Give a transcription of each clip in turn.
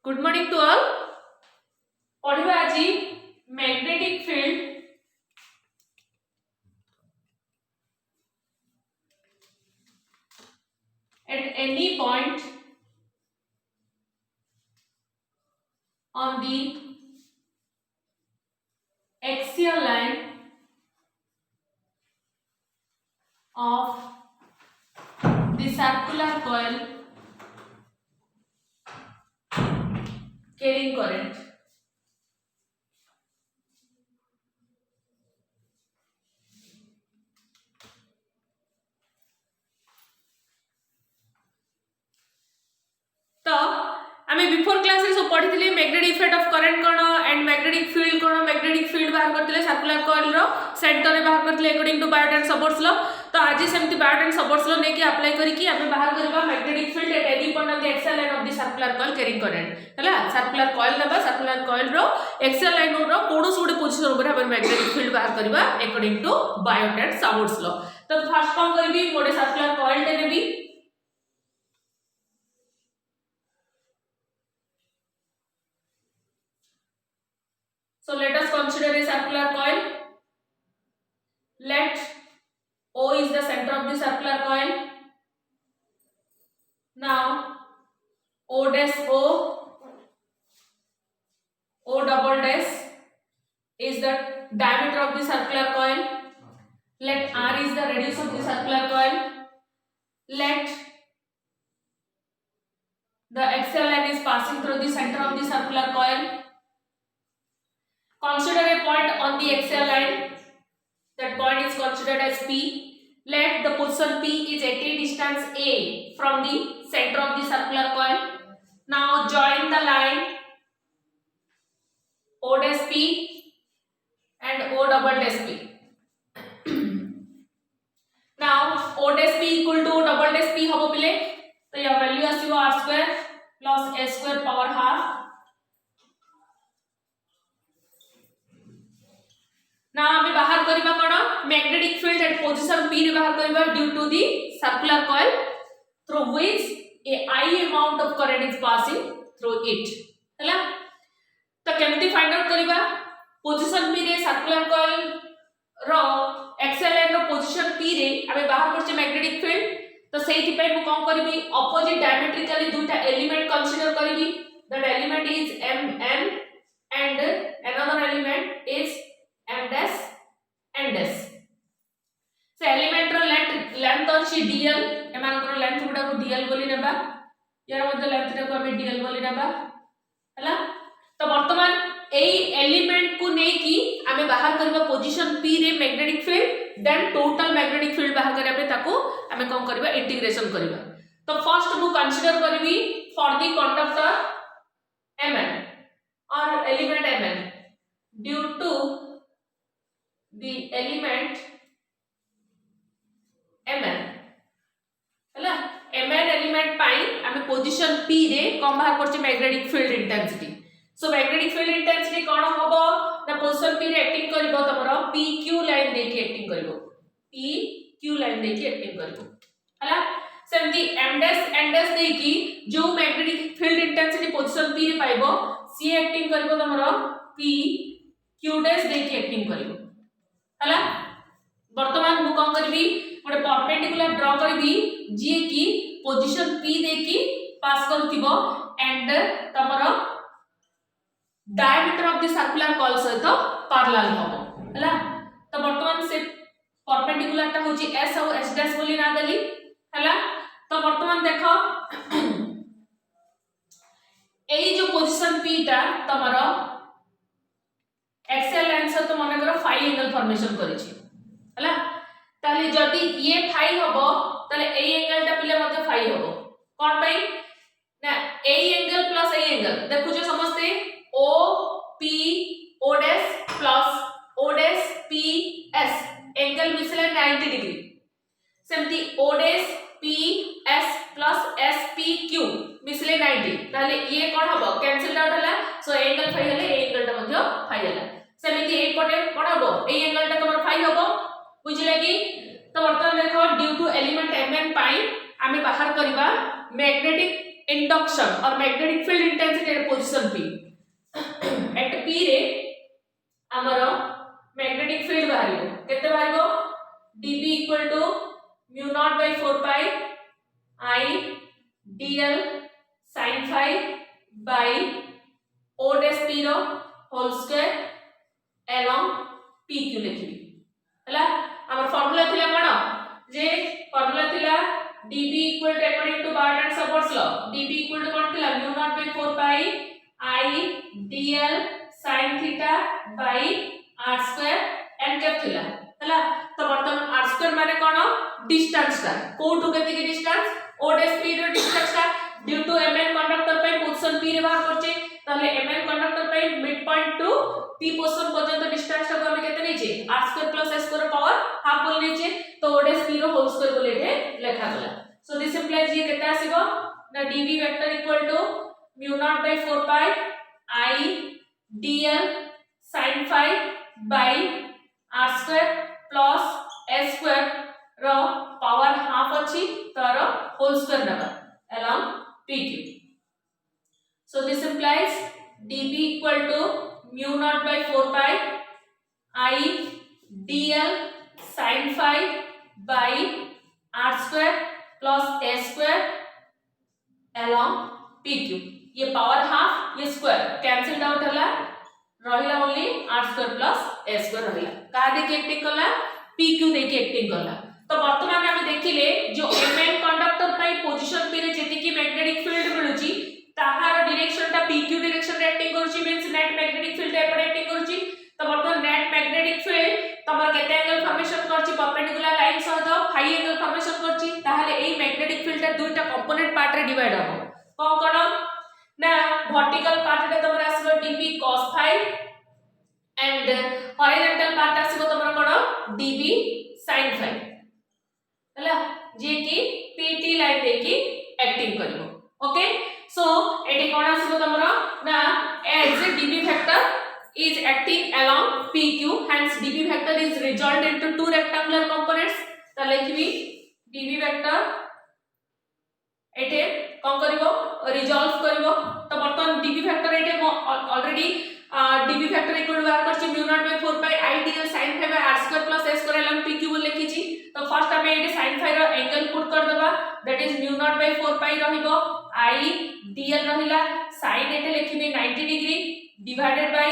Good morning to all. पढ़िबा आज magnetic field at any point on the axial line of the circular coil carrying current. तो आमे before class रे सब पढ़िथिले मैग्नेटिक इफेक्ट ऑफ करंट कोन and magnetic field कोन। Magnetic field बाहर करथिले सर्कुलर कॉइल रो सेंटर रे बाहर करथिले according to Biot and Savart's law. तो आज सेमती बायोट एंड सबर्ट्स लॉ नेकी अप्लाई करिकि आमे बाहर करबा magnetic field at any point on the axial line of the circular coil carrying current. हला सर्कुलर कॉइल नबा सर्कुलर कॉइल रो एक्सियल लाइन रो कोडोस गुडे पोजीशन ऊपर हम मैग्नेटिक फील्ड बाहर करबा according to Biot and Savart's law. तो फर्स्ट कोन करबी मोडे सर्कुलर कॉइल टे नेबी। So let us consider a circular coil. Let O is the center of the circular coil. Now O dash O double dash is the diameter of the circular coil. Let R is the radius of the circular coil. Let the axial line is passing through the center of the circular coil. Consider a point on the axial line. That point is considered as P. Let the position P is at a distance A from the center of the circular coil. Now join the line O dash P and O double dash P. Now O dash P equal to O double dash P हबो पिले तो या value आसीबो r square plus a square power half. ना हमें बाहर करिबा कोन magnetic field at position P रे बाहर करिबा due to the circular coil through which a I amount of current is passing through it. हला तो केमती फाइंड आउट करिबा पोजीशन P रे सर्कुलर कॉइल रो एक्सियल लाइन रो पोजीशन P रे हमें बाहर करछे मैग्नेटिक फील्ड। तो सेहि पय मु कोन करबी ऑपोजिट डायमेट्रिकली दुटा एलिमेंट कंसीडर करबी। That element is Mn and another element is M dash N dash। से एलिमेंट रो लेंथ अछि dl एमान को लेंथ गुडा को dl बोली नेबा यार मध्ये लेंथ टा को हम dl बोली नेबा। हला तो वर्तमान एई एलिमेंट को नै कि हमें बाहर करबा पोजीशन P रे magnetic field then total magnetic field बाहर करबा पे ताको हमें कोन करबा इंटीग्रेशन करबा। तो फर्स्ट मु कंसीडर करबी for the conductor Mn or element Mn due to the element Mn। हला Mn एलिमेंट पाई हमें पोजीशन P रे कोन बाहर करछे magnetic field intensity. So magnetic field intensity कोन होबो ना पोजीशन P रे एक्टिंग करबो तमरो PQ लाइन देके एक्टिंग करबो PQ लाइन देके एक्टिंग करबो। हला सेमती M dash N dash देकी जो magnetic field intensity position P रे पाइबो सी एक्टिंग करबो तमरो PQ dash देके एक्टिंग करबो। हला वर्तमान मु कोन करबी गोटे परपेंडिकुलर ड्रा करबी जे की पोजीशन P देकी पास करथिबो एंड तमरो diameter of the circular coil सहित पैरेलल होबो। हला तो वर्तमान से परपेंडिकुलर ता होची S और S डैश बोली ना देली। हला तो वर्तमान देखो एई जो पोजीशन P ता तमरो एक्सियल लाइन से तो माने करो फाई एंगल फॉर्मेशन करिछि। हला ताले जदी ये फाई होबो ताले ए एंगल ता पिले मध्ये फाई होबो कोन पई ना A angle plus A angle देखु जे समझते O P O dash plus O dash P S angle मिसले 90 डिग्री। सेमती O dash P S plus S P Q मिसले 90 ताले ये कोन होबो कैंसिल आउट हला। सो एंगल फाई हले ए एंगल ता मध्ये फाई हला। सेमिति एक पटे कोन हबो ए एंगल ता तमर फाई हबो बुझिले कि। तो वर्तमान देखो ड्यू टू एलिमेंट Mn पाई हमें बाहर करबा magnetic induction or magnetic field intensity at position P. at P रे हमरो magnetic field बाहरियो केते बाहरियो dB equal to mu naught by 4 pi I dl sin phi by O dash P row whole square along PQ लिखिबी हला हमर formula थिला कोन जे formula थिला dB equal to according to Barton and Support's law dB equal to कोन थिला mu naught by 4 pi I dl sin theta by r square n cap थिला हला तो वर्तमान r square माने कोन डिस्टेंस का कोठु केते की डिस्टेंस o dash p रो distance का ड्यू टू mn कंडक्टर पे पोजीशन p रे बाहर करछे ताले mn कंडक्टर पे mid point two p position पर्यंत डिस्टेंस को हम केते नेचे r square plus s square power half बोल नेचे तो o dash p रो होल स्क्वायर बोले एठे लेखा गला सो दिस इंप्लाइज ये केते आसीबो ना dv vector equal to mu naught by 4 pi I dl sin phi by r square plus s square रो पावर हाफ अछि तार होल स्क्वायर नबा along pq so this implies db equal to mu naught by 4 pi I dl sin phi by r square plus s square along pq ये power half ये square cancel out हला रहिला only r square plus s square रहिला का दे के acting कला pq दे के acting कला तो वर्तमान हम देखिले जो mn कंडक्टर पई पोजीशन पे रे जेति की मैग्नेटिक फील्ड मिलुची ताहार डायरेक्शन ता pq डायरेक्शन रे एक्टिंग करूची मींस नेट मैग्नेटिक फील्ड एपड एक्टिंग करूची तो वर्तमान नेट मैग्नेटिक फील्ड तमर केते एंगल फॉर्मेशन करची परपेंडिकुलर लाइन सहित फाई एंगल फॉर्मेशन करची ताहाले एई मैग्नेटिक फील्ड ता दुईटा कंपोनेंट पार्ट रे डिवाइड हो कोन ना वर्टिकल पार्ट रे तमर आसीबो dp cos phi and horizontal part आसीबो तमर कोन db sin phi हला जे की pt लाइन देखि एक्टिंग करिवो ओके सो एटी कोन आसीबो तमर ना as db vector is acting along pq hence db vector is resolved into two rectangular components त लिखबी db vector एटे कोन करिवो रिजॉल्व करिवो तो बर्तन db फैक्टर एटे already db factor equal to बार करछि mu naught by 4 pi I dl sin phi by r square plus s square along pq बोल लिखिछि तो फर्स्ट हमें एटे sin phi रो एंगल पुट कर देबा that is mu naught by 4 pi रहिबो I dl रहिला sin एटे लिखिबी 90 degree divided by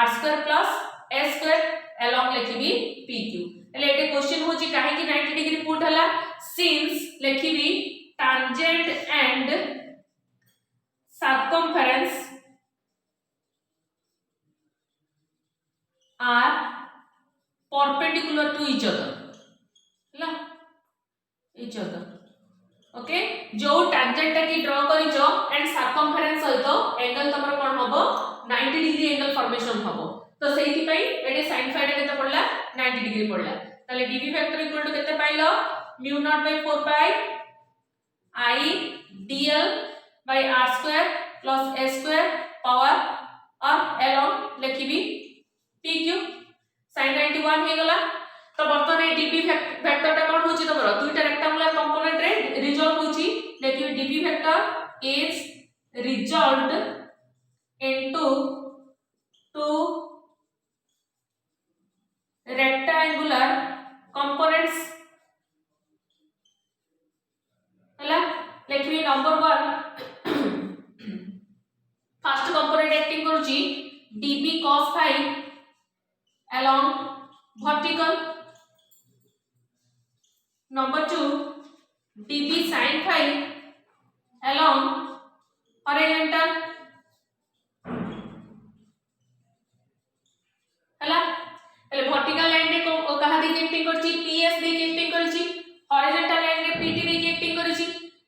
r square plus s square along लिखिबी pq एले एटे क्वेश्चन होछि काहे कि 90 डिग्री पुट हला सिंस लिखिबी tangent and circumference are perpendicular to each other हला each other ओके जो tangent टा की ड्रा करिचो एंड circumference सहित एंगल तमर कोन हबो 90 डिग्री एंगल फॉर्मेशन हबो तो सेहिति पई एटे sin phi टा केते पडला 90 डिग्री पडला ताले dv फैक्टर इक्वल टू केते pilo mu naught by 4 pi I dl by r square plus s square power और along लिखिबी pq sin 91 हे गला तो बर्तन ए db वेक्टर ता कोन होची तमरो दुईटा रेक्टेंगुलर कंपोनेंट रे रिजॉल्व होची लिखिबी db vector is resolved into two rectangular components हला लिखबी नंबर 1 फर्स्ट कंपोनेंट एक्टिंग करूची db cos phi along vertical number 2 db sin phi along horizontal हला एले वर्टिकल लाइन रे को कहा दे एक्टिंग करची ps दे एक्टिंग करची हॉरिजॉन्टल लाइन रे pt दे एक्टिंग करची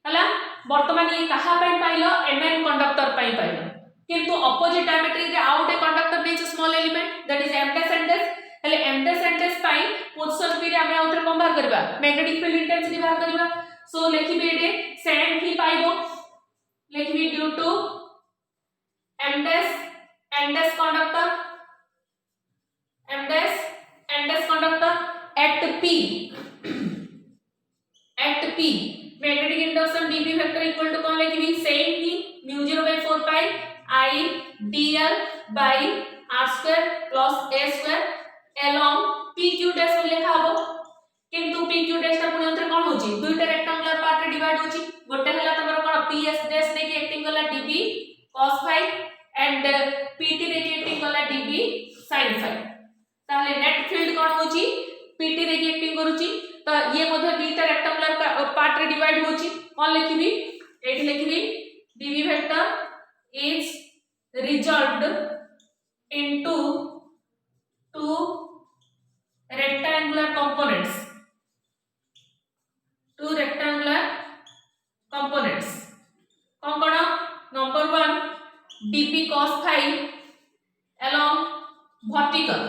हला वर्तमान ये कहा पई पाइलो mn कंडक्टर पई पाइलो किंतु अपोजिट डायमेट्री रे आउट ए कंडक्टर नेच small element that is m dash n dash हले m dash n dash पई पोजीशन p रे हम आउटर कोन बाहर करबा मैग्नेटिक फील्ड इंटेंसिटी बाहर करबा सो लिखिबे एटे सेम ही पाइबो लिखिबी due to m dash n dash conductor m dash n dash conductor at p magnetic induction dB vector equal to कौन लिखबी सेम ही mu 0/4 pi I dl by r square plus a square along pq dash बोल लिखा हबो किंतु pq dash ता पुनी अंतर कोन होची दुईटा रेक्टेंगुलर पार्ट रे डिवाइड होची गोटे हला तमरो कोन ps dash ने की एक्टिंग करला db cos phi and pt रे की एक्टिंग करला db sin phi ताले नेट फील्ड कोन होची pt रे की एक्टिंग करूची तो ये मध्ये दुईटा रेक्टेंगुलर पार्ट रे डिवाइड होची कोन लिखिबी एठी लिखिबी db vector is resolved into two rectangular components. Two rectangular components. कौन number 1 dp cos phi along vertical.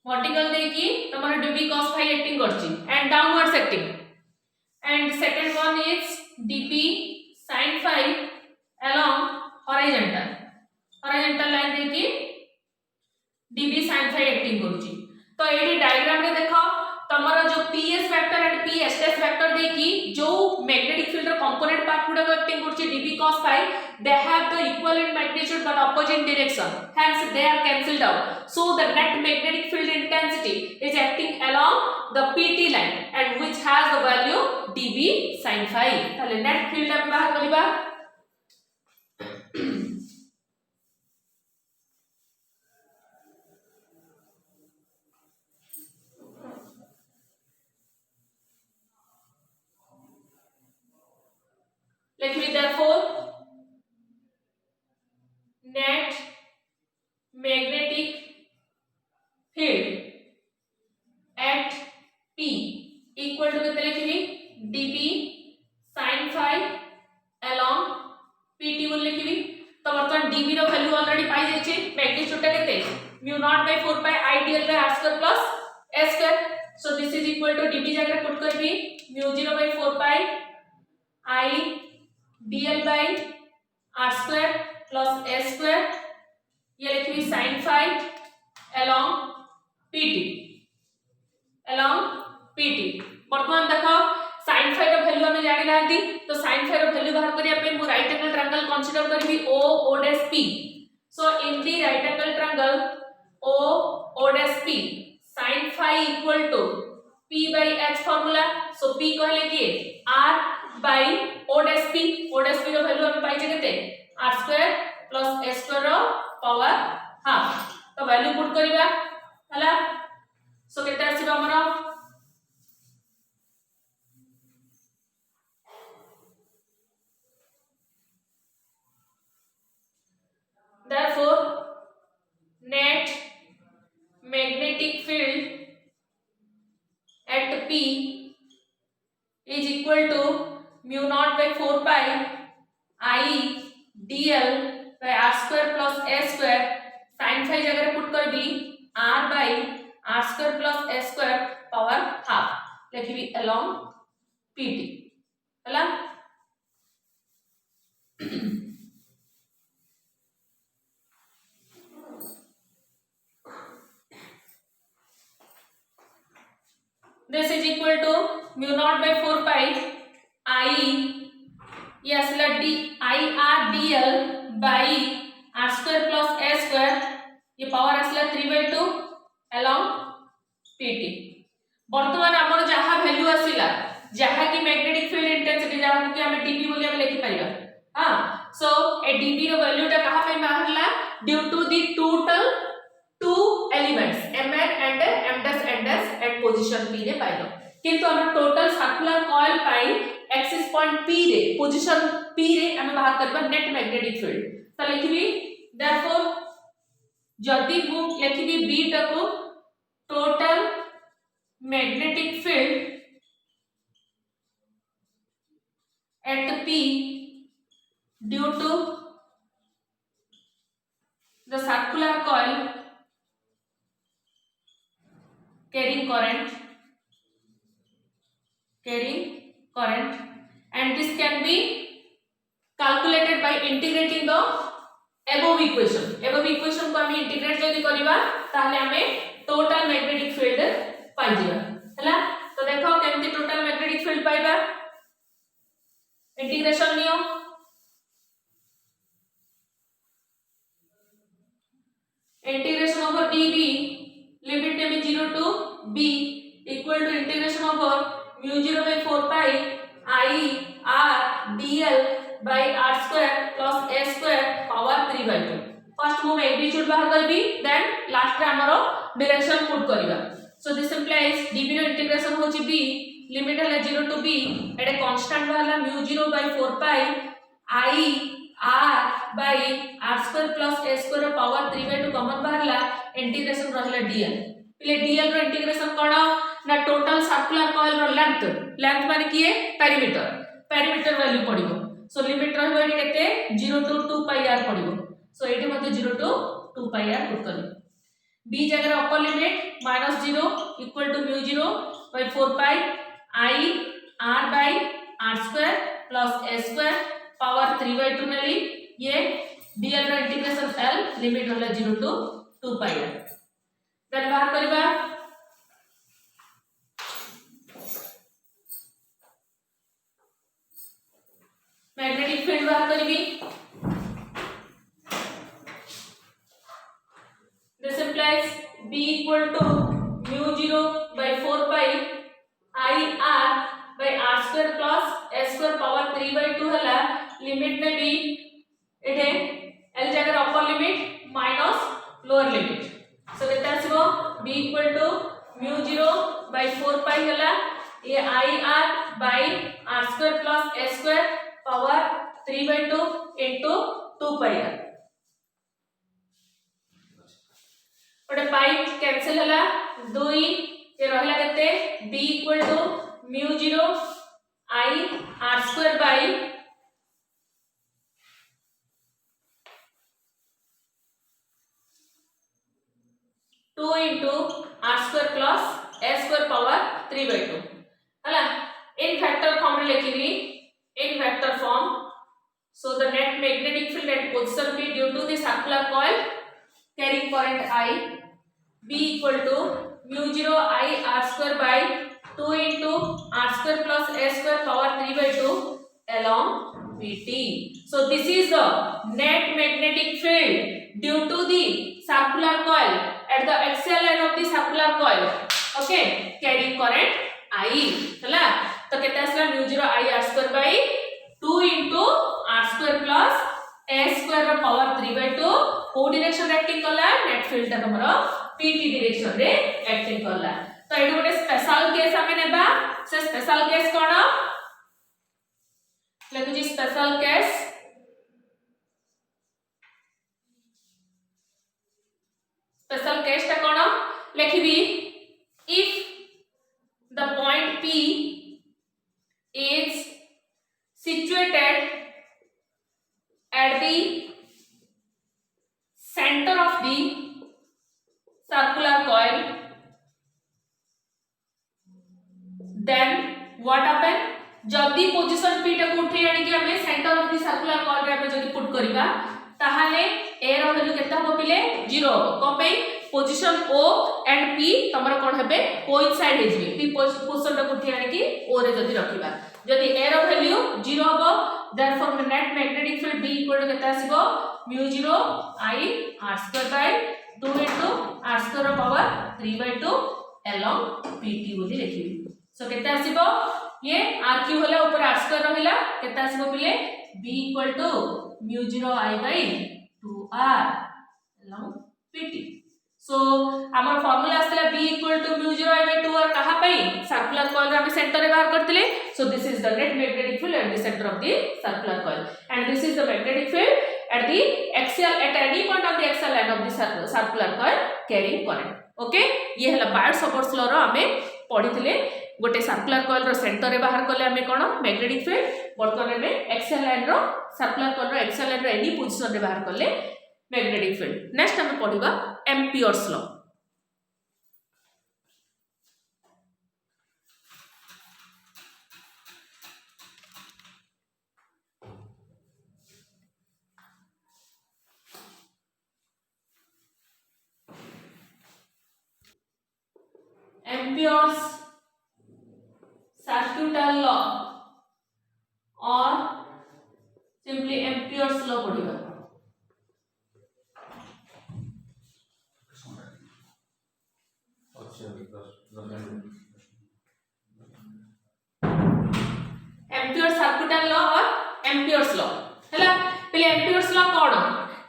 Vertical देखी तुम्हारा dp cos phi acting करची and downwards acting. And second one is dp sin phi along horizontal line देखी db sin phi acting करूची तो AD diagram रे देखो तमरो जो ps vector and ps dash vector देखी जो मैग्नेटिक फील्ड रो component part गुडा acting करूची db cos phi they have the equivalent magnitude but opposite direction hence they are cancelled out so the net magnetic field intensity is acting along the pt line and which has the value db sin phi ताले net field हम बाहर करिबा Let me therefore net magnetic field at P equal to कितने लिखिबी dB sin phi along PT बोल लिखिबी तो बर्तमान dB रो value already पाई जाय छै मैग्नीट्यूड टा केते mu 0/4 pi I dl by r square plus a square so this is equal to dB जगह put करबी mu 0/4 pi I dl by r square plus a square ये लिखिबी sin phi along pt वर्तमान देखो sin phi रो value हमें जानि नांती तो sin phi रो value बाहर करिया पे मु राइट एंगल ट्रायंगल कंसीडर करबी o dash p so in the right angle triangle o dash p sin phi equal to p by h formula so p कहले कि r by o dash p रो value हमें पाई केते r square plus a square रो power half तो value put करिबा हला सो केते आसीबा हमरो therefore net magnetic field at p is equal to mu 0/4 pi I dl by r square plus a square sin phi जगह पुट करबी r by r square plus a square power half लिखबी along pt हला this is equal to mu 0/4 pi I yes la d I r dl by r square plus a square ये power असला 3/2 along pt वर्तमान हमर जहा value आसिला जहा की magnetic field intensity जहा कि हमें db बोली हम लिखि परिबा हां सो ए db रो वैल्यू ता कहा पे बाहरला due to the total two elements mn and m dash n dash at position p रे पाइलो किंतु हम टोटल सर्कुलर कॉइल पाई एक्सिस पॉइंट p रे पोजीशन p रे हम बाहर करबा नेट मैग्नेटिक फील्ड त लिखिबी देयरफॉर जदी मु लिखिबी b टको total magnetic field at p due to the circular coil carrying current and this can be calculated by integrating the above equation को हम इंटीग्रेट जदी करबा ताहले हमें टोटल मैग्नेटिक फील्ड पाइ जिबा हला तो देखो केमती टोटल मैग्नेटिक फील्ड पाइबा इंटीग्रेशन नियो इंटीग्रेशन ओवर dv लिमिट ने भी 0 to b equal to integration over mu 0 by 4 pi I r dl by r square plus a square power 3 by 2 first मु मैग्नीट्यूड बाहर करबी देन लास्ट रे हमरो direction put करबा so this implies dv रो integration होची b limit है 0 to b एडे कांस्टेंट वाला mu 0 by 4 pi I r by r square plus a square power 3 by 2 common बाहरला इंटीग्रेशन रहला dl पले dl रो इंटीग्रेशन कोन ना टोटल सर्कुलर कॉइल रो लेंथ माने किए पेरीमीटर वैल्यू पडिबो सो लिमिट रहबो एटी केते 0 टू 2 pi r पडिबो सो एटी मते 0 टू 2 pi r पुट करबो b जगह upper limit -0 equal to mu 0 by 4 pi I r by r square plus a square power 3 by 2 नेली ये dl रो इंटीग्रेशन l लिमिट होला 0 टू 2 pi r देन बाहर करबा magnetic field बाहर करबी this implies b equal to mu 0 by 4 pi I r by r square plus a square power 3 by 2 हला limit में भी एठे l जगह upper limit minus lower limit so केते आसीबो b equal to mu 0 by 4 pi हला ये I r by r square plus a square power 3 by 2 into 2 pi r ओटे pi cancel हला 2 ये रहला केते b equal to mu 0 I r square by 2 into r square plus a square power 3 by 2 हला इन factor form रे लिखिबी in vector form so the net magnetic field at position p due to the circular coil carrying current I b equal to mu 0 I r square by 2 into r square plus a square power 3 by 2 along pt so this is the net magnetic field due to the circular coil at the axial end of the circular coil okay carrying current I हला तो केते आसला mu 0 I r square by 2 into r square plus a square रो power 3 by 2 को direction acting करला net field ता हमरो pt direction रे एक्टिंग करला तो एडो गोटे स्पेशल केस हमें नेबा से स्पेशल केस कोन लेखु जी स्पेशल केस ता कोन लेखिबी if the point P is situated at the center of the circular coil then what happen जदी पोजीशन P टा को उठे यानी कि हमें centre of the circular coil रे हमें जदी पुट करिबा ताहाले a रो वैल्यू केता हो पिले 0 हो को पे पोजीशन O एंड P तमरा कोन हेबे कोइंसाइड हे जिवे P पोजीशन टा उठे यानी कि O रे जदी रखिबा जदी a रो वैल्यू 0 हो therefore the net magnetic field B equal to केता आसीबो mu 0 I r square by 2 into r square power 3 by 2 along pt बोली लिखिबी सो केता आसीबो ये r क्यू होला ऊपर r स्क्वायर रहिला केता आसीबो पिले b equal to mu 0 I by 2r along pt so हमर फार्मूला आस्तला b equal to mu 0 I by 2r कहा पई सर्कुलर कॉइल रे हम सेंटर रे बाहर करथिले so this is the net magnetic field at the centre of the circular coil and this is the magnetic field at the axial at any point of the axial end of the circular coil carrying current okay ये हला बायोट-सवर्ट्स law रो हमें पढिथिले गोटे circular coil रो centre रे बाहर करले हमें कोन magnetic field वर्तमान में एक्सियल लाइन रो सर्कुलर कॉइल रो एक्सियल लाइन रो एनी पोजीशन रे बाहर करले मैग्नेटिक फील्ड नेक्स्ट हमें पढिबा Ampere's law Ampere's circuital law or Ampere's law पढ़िबा Ampere circuital law or Ampere's law हैला पहले एम्पियर्स लॉ कोन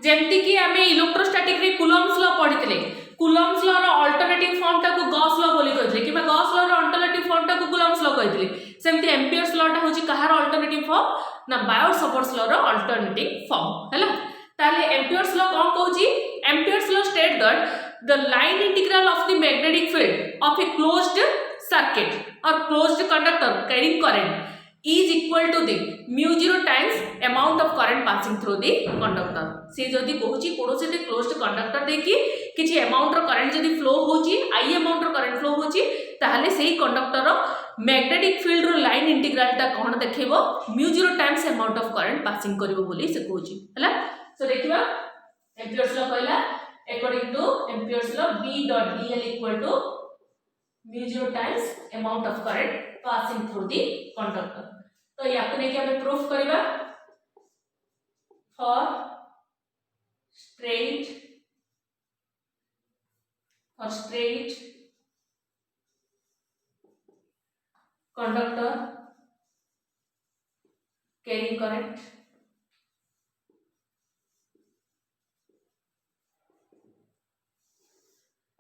जेमति कि हमें इलेक्ट्रोस्टैटिक रे कूलम्स लॉ पढ़ितले कूलम्स लॉ रो अल्टरनेटिव फॉर्म टा को गॉस लॉ बोली कहले कि गॉस लॉ रो अल्टरनेटिव फॉर्म टा को कूलम्स लॉ कहले सेमति एम्पियर्स लॉ टा होची कहार अल्टरनेटिव फॉर्म ना बायोट-सावर्ट्स लॉ रो अल्टरनेटिव फॉर्म हैला ताले एम्पियर्स लॉ कोन कहूची Ampere's law state that the line integral of the magnetic field of a closed circuit or closed conductor carrying current is equal to the mu 0 times amount of current passing through the conductor से जदी कहूची कोनोसे ते closed conductor देखि किछि amount रो current जदी flow होची I amount row current flow होची ताहाले सेही conductor रो magnetic field रो line integral ता कोन देखैबो mu 0 times amount of current passing करिवो बोली से कहूची हला सो देखिबा एम्पियर्स लॉ कहला according to Ampere's law B dot dl equal to mu 0 times amount of current passing through the conductor तो याको नेके हमें प्रूफ करिबा for straight conductor carrying current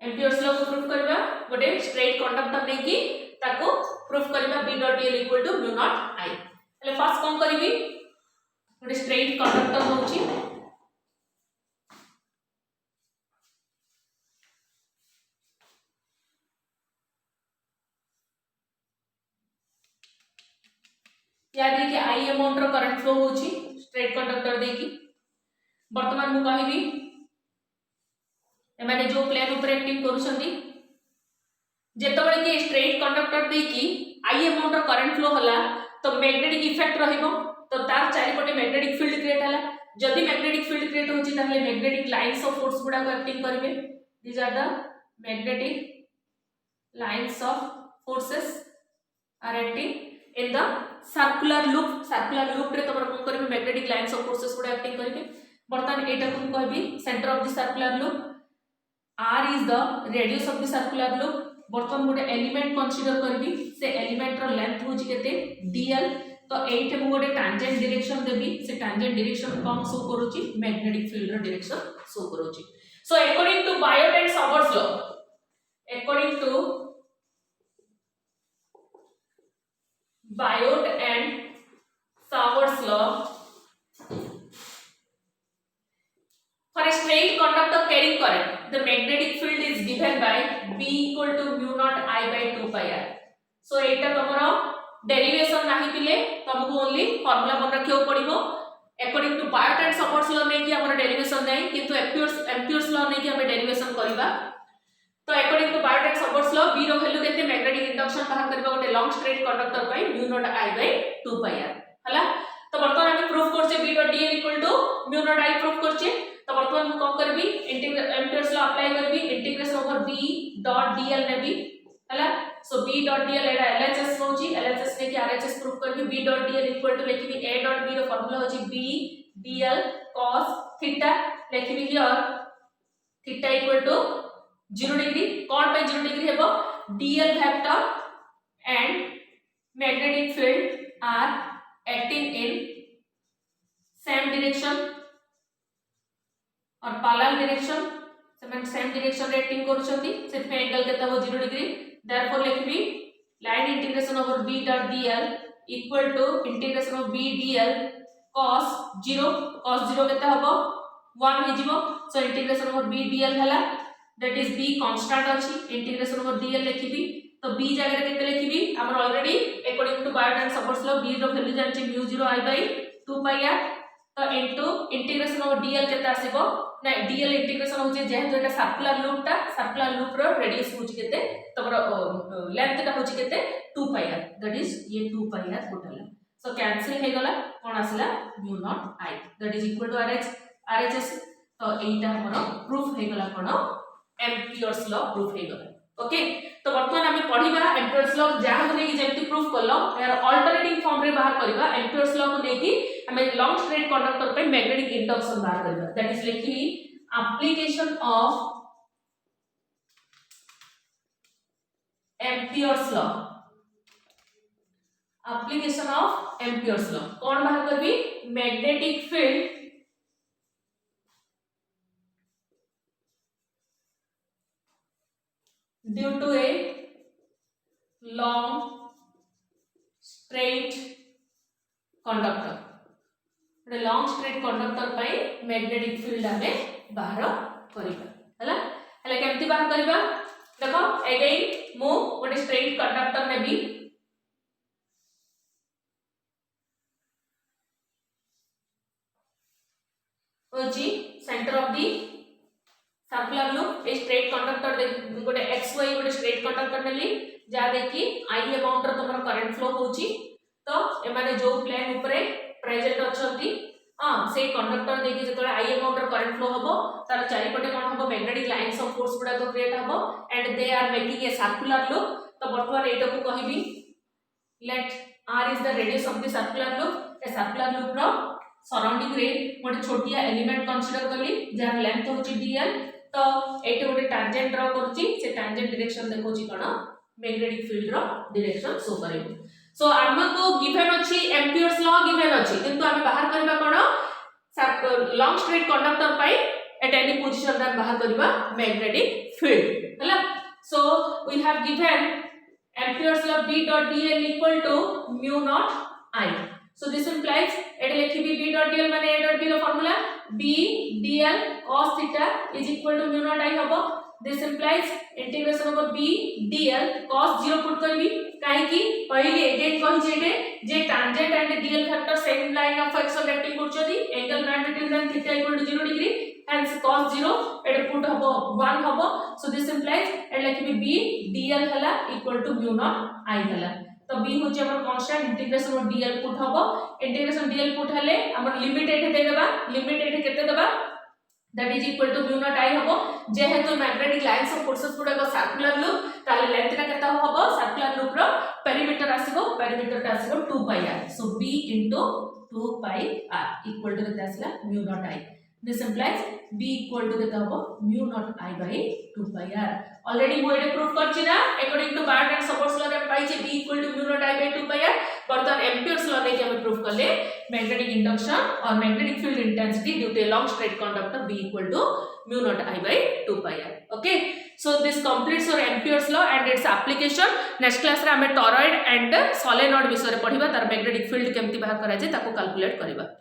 Ampere's law को प्रूफ करबा गोटे स्ट्रेट कंडक्टर नेकी ताको प्रूफ करबा b dot dl equal to mu naught I એટલે ફર્સ્ટ કોણ કરીબી गोटे स्ट्रेट कंडक्टर होची या देखि I अमाउंट रो करंट फ्लो होची स्ट्रेट कंडक्टर देखि वर्तमान मु कहिबी एमाने जो प्लेन ऊपर एक्टिंग करूछंती जेतबळे कि स्ट्रेट कंडक्टर देकी I अमाउंट रो करंट फ्लो हला तो मैग्नेटिक इफेक्ट रहिबो तो तार चारि पटे मैग्नेटिक फील्ड क्रिएट हला जदी मैग्नेटिक फील्ड क्रिएट होची ताहले मैग्नेटिक लाइंस ऑफ फोर्स गुडा को एक्टिंग करिवे these are the magnetic lines of forces are acting in the circular loop रे तबर कोन करिवे मैग्नेटिक लाइंस ऑफ फोर्सेस गुडा एक्टिंग करिवे बर्तमान एटा को कहबी centre of the circular loop R is the radius of the circular loop बर्तमान गोटे एलिमेंट कंसीडर करबी से एलिमेंट रो लेंथ होची केते dl तो एठे मु गोटे टैंजेंट डायरेक्शन देबी से टैंजेंट डायरेक्शन कौन शो करूची मैग्नेटिक फील्ड रो डायरेक्शन शो करूची so according to Biot and Savart's law according to Biot and Savart's law for a straight conductor carrying current the magnetic field is given by B equal to mu naught I by 2 pi r so Etah तमरो derivation नाही पिले तुमको only formula मन रखियो पड़िबो according to Biot and Savart's law नै कि हमर derivation नै किंतु एम्पियर्स लॉ नै कि हम डेरिवेशन करबा तो according to Biot and Savart's law B रो वैल्यू केते मैग्नेटिक इंडक्शन बाहर करबा गोटे long straight conductor by mu naught I by 2 pi r हला तो वर्तमान हम प्रूफ करछे B dot dl equal to mu naught I proof करछे तो वर्तमान मु कोन करबी एम्पियर्स लॉ अप्लाई करबी integration over B dot dl नेबी हला सो B डॉट dl एटा LHS होची LHS ने कि RHS प्रूफ करबी B dot dl equal to लिखबी A डॉट B रो फार्मूला होची B dl cos थीटा लिखबी here theta equal to 0 degree कोन पे 0 डिग्री हेबो dl vector and magnetic field are acting in same direction और parallel direction same same direction रे acting करूछंती सेट में एंगल केता हो 0 डिग्री देयरफॉर लिखबी line integration over B dot dl equal to integration of B dl cos 0 केता होबो 1 हे जिवो so integration over B dl हला दैट इज B कांस्टेंट अछि इंटीग्रेशन ओवर dl लिखबी तो B जगह रे केते लिखबी हमर already according to Biot and Savart's law B रो वैल्यू जानछि mu 0 I by 2 pi r तो इनटू इंटीग्रेशन ओवर dl केते आसीबो ना dl इंटीग्रेशन होचे जेहेतु एटा सर्कुलर लूप रो रेडियस होची केते तमरो लेंथ ता होची केते 2 pi r दैट इज ये 2 pi r total so cancel हे गला कोन आसला mu naught I that is equal to RHS तो एटा हमरो प्रूफ हे गला कोन एम्पियर्स लॉ प्रूफ हे गला ओके तो वर्तमान आम पढ़ा एम्पियर्स लॉ जहाँ को लेकिन जमी प्रूफ कल यार अल्टरनेटिंग फॉर्म रे बाहर करबा एम्पियर्स लॉ को लेकिन आम लॉन्ग स्ट्रेट कंडक्टर पे मैग्नेटिक इंडक्शन बाहर करबा दैट इज लिखी application of Ampere's law application of Ampere's law कौन बाहर करबी magnetic field due to a long straight conductor ଗୋଟେ long straight conductor ପାଇଁ magnetic field ଆମେ ବାହାର କରିବା ହେଲା କେମିତି ବାହାର କରିବା ଦେଖ again ମୁଁ ଗୋଟେ straight conductor ନେବି होची center of the circular loop a straight conductor गोटे xy गोटे स्ट्रेट कंडक्टर नेली जा देखि I अमाउंट रो तमर करंट फ्लो होची तो ए माने जो प्लेन ऊपरे प्रेजेंट अछंती से कंडक्टर देखि जतले I अमाउंट रो करंट फ्लो हबो तार चारि पटे कोन हबो मैग्नेटिक लाइंस ऑफ फोर्स गुडा तो क्रिएट हबो and they are making a circular loop तो वर्तमान एटा को कहिबी let r is the radius of the circular loop a circular loop रो सराउंडिंग रे गोटे छोटिया एलिमेंट कंसीडर करली जार लेंथ होची dl तो एटे गोटे टांजेंट ड्रा करछि से टांजेंट डायरेक्शन देखौछि कोन मैग्नेटिक फील्ड रो डायरेक्शन शो करिवो सो हमको गिवन अछि एम्पियर्स लॉ गिवन अछि किंतु हम बाहर करबा कोन लॉन्ग स्ट्रेट कंडक्टर पाई एट एनी पोजीशन रे बाहर करबा मैग्नेटिक फील्ड हला so we have given Ampere's law b dot dl equal to mu naught I so this implies एट लिखिबी b डॉट dl माने a डॉट b रो formula b dl cos theta is equal to mu naught I हबो this implies integration of b dl cos 0 put करबी काहे कि पहिले again कहि जेटे जे tangent and dl factor same line of x of acting करछोदी angle magnitude tan theta equal to 0 degree hence cos 0 एट put हबो 1 हबो so this implies एट लिखिबी b dl हला equal to mu naught I हला तो b होचे हमर constant integration of dl put हबो इंटीग्रेशन dl पुट हले हमर लिमिट एठे दे देबा लिमिट एठे केते देबा that is equal to mu naught I हबो जेहेतु मैग्नेटिक लाइंस ऑफ फोर्सेस गुडा को सर्कुलर लूप ताले लेंथ ता केता हबो सर्कुलर लूप रो पेरीमीटर आसीबो पेरीमीटर ता आसीबो 2 pi r so b 2 pi r equal to केता आसीला mu naught I this implies b equal to केता हबो mu naught I by 2 pi r already मो एटे प्रूफ करछि ना according to Biot and Savart's law रे पाई जे b equal to mu naught I by 2 pi r बर्तन Ampere's law लेके हम प्रूफ करले मैग्नेटिक इंडक्शन और magnetic field intensity due to a long straight conductor b equal to mu naught I by 2 pi r okay so this completes your amperes law and its application next class रे हमें torrid and solenoid विषय रे पढिबा तार magnetic field केमति बाहर करा जे ताको calculate करबा।